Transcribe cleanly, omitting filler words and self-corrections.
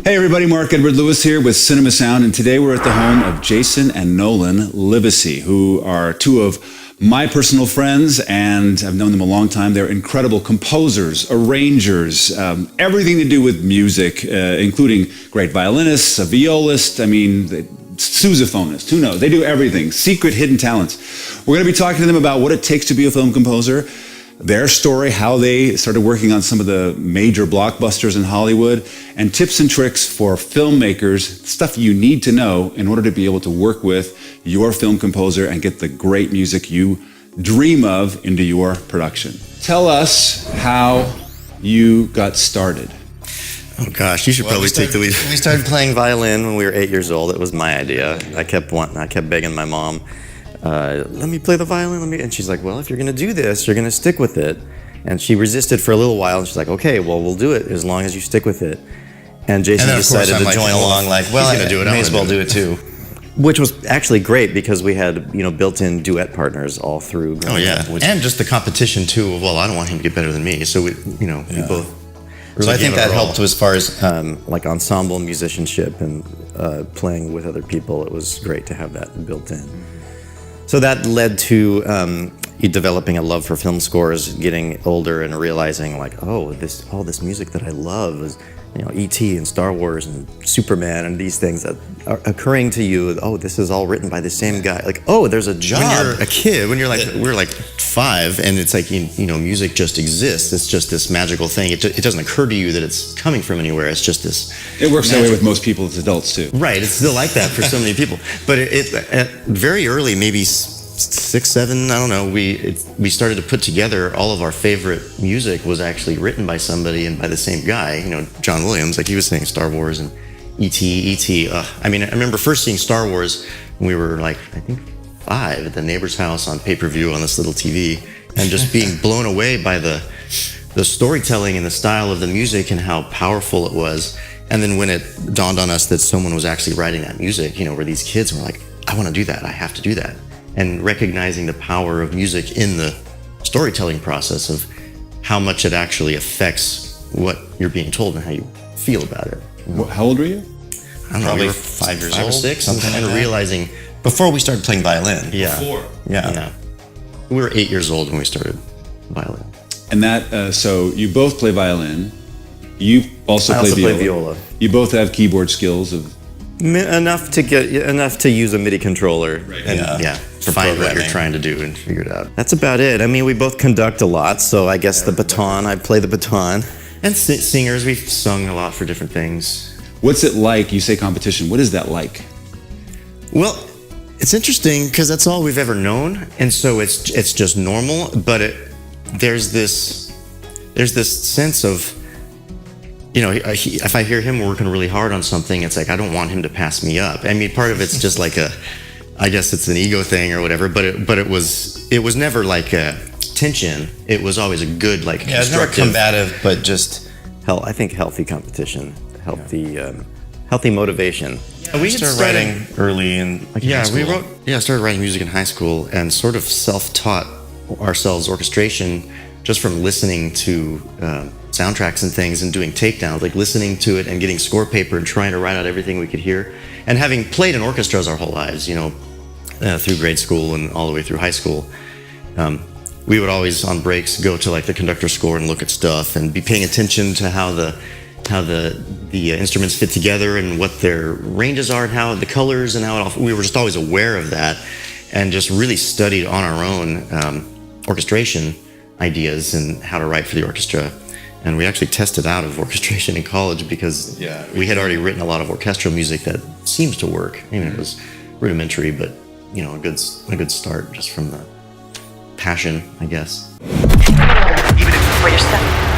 Hey everybody, Mark Edward Lewis here with Cinema Sound, and today we're at the home of Jason and Nolan Livesay, who are two of my personal friends, and I've known them a long time. They're incredible composers, arrangers, everything to do with music, including great violinists, a violist, sousaphonist, who knows? They do everything, secret hidden talents. We're going to be talking to them about what it takes to be a film composer, their story, how they started working on some of the major blockbusters in Hollywood, and tips and tricks for filmmakers, stuff you need to know in order to be able to work with your film composer and get the great music you dream of into your production. Tell us how you got started. Oh gosh, you should probably take the lead. We started playing violin when we were 8 years old. It was my idea. I kept begging my mom, let me play the violin, and she's like, well, if you're gonna do this, you're gonna stick with it. And she resisted for a little while, and she's like, okay, well, we'll do it as long as you stick with it. And Jason decided to join along, like, well, I may as well do it too. Which was actually great because we had, built-in duet partners all through. Oh yeah, and just the competition too. Of, well, I don't want him to get better than me, so we both. So I think that helped as far as like ensemble musicianship and playing with other people. It was great to have that built in. So that led to developing a love for film scores, getting older and realizing like, all this music that I love is, E.T. and Star Wars and Superman and these things that are occurring to you. Oh, this is all written by the same guy. Like, oh, there's a job. When you're a kid, we're like 5, and it's like, music just exists. It's just this magical thing. It doesn't occur to you that it's coming from anywhere. It's just this. It works that way with most people as adults too. Right. It's still like that for so many people. But it at very early, maybe 6, 7, I don't know, we started to put together all of our favorite music was actually written by somebody and by the same guy, John Williams, like he was saying, Star Wars and E.T. I remember first seeing Star Wars when we were like, I think 5 at the neighbor's house on pay-per-view on this little TV, and just being blown away by the storytelling and the style of the music and how powerful it was. And then when it dawned on us that someone was actually writing that music, where these kids were like, I want to do that, I have to do that. And recognizing the power of music in the storytelling process of how much it actually affects what you're being told and how you feel about it. How old were you? I don't know, Probably we were 5 years 5 old, or 6, something like and that. realizing. Before we started playing violin. Yeah. Yeah. We were 8 years old when we started violin. And that, so you both play violin. You also I play also viola. play viola. You both have keyboard skills of. Enough to use a MIDI controller. Right. And find what you're trying to do and figure it out. That's about it. We both conduct a lot, so I guess the baton, I play the baton. And singers, we've sung a lot for different things. What's it like? You say competition. What is that like? Well, it's interesting because that's all we've ever known, and so it's just normal. But there's this sense of, if I hear him working really hard on something, it's like I don't want him to pass me up. Part of it's just like I guess it's an ego thing or whatever. But it was never like a tension. It was always a good it's never combative, but just I think healthy competition, healthy motivation. We started writing early in high school. Started writing music in high school and sort of self-taught ourselves orchestration just from listening to soundtracks and things and doing takedowns, like listening to it and getting score paper and trying to write out everything we could hear. And having played in orchestras our whole lives, through grade school and all the way through high school, we would always on breaks go to the conductor score and look at stuff and be paying attention to how the instruments fit together and what their ranges are and how the colors and how it all. We were just always aware of that and just really studied on our own orchestration ideas and how to write for the orchestra. And we actually tested out of orchestration in college because we had already written a lot of orchestral music that seems to work. It was rudimentary, but a good start just from the passion, I guess. Even if before you're stuck.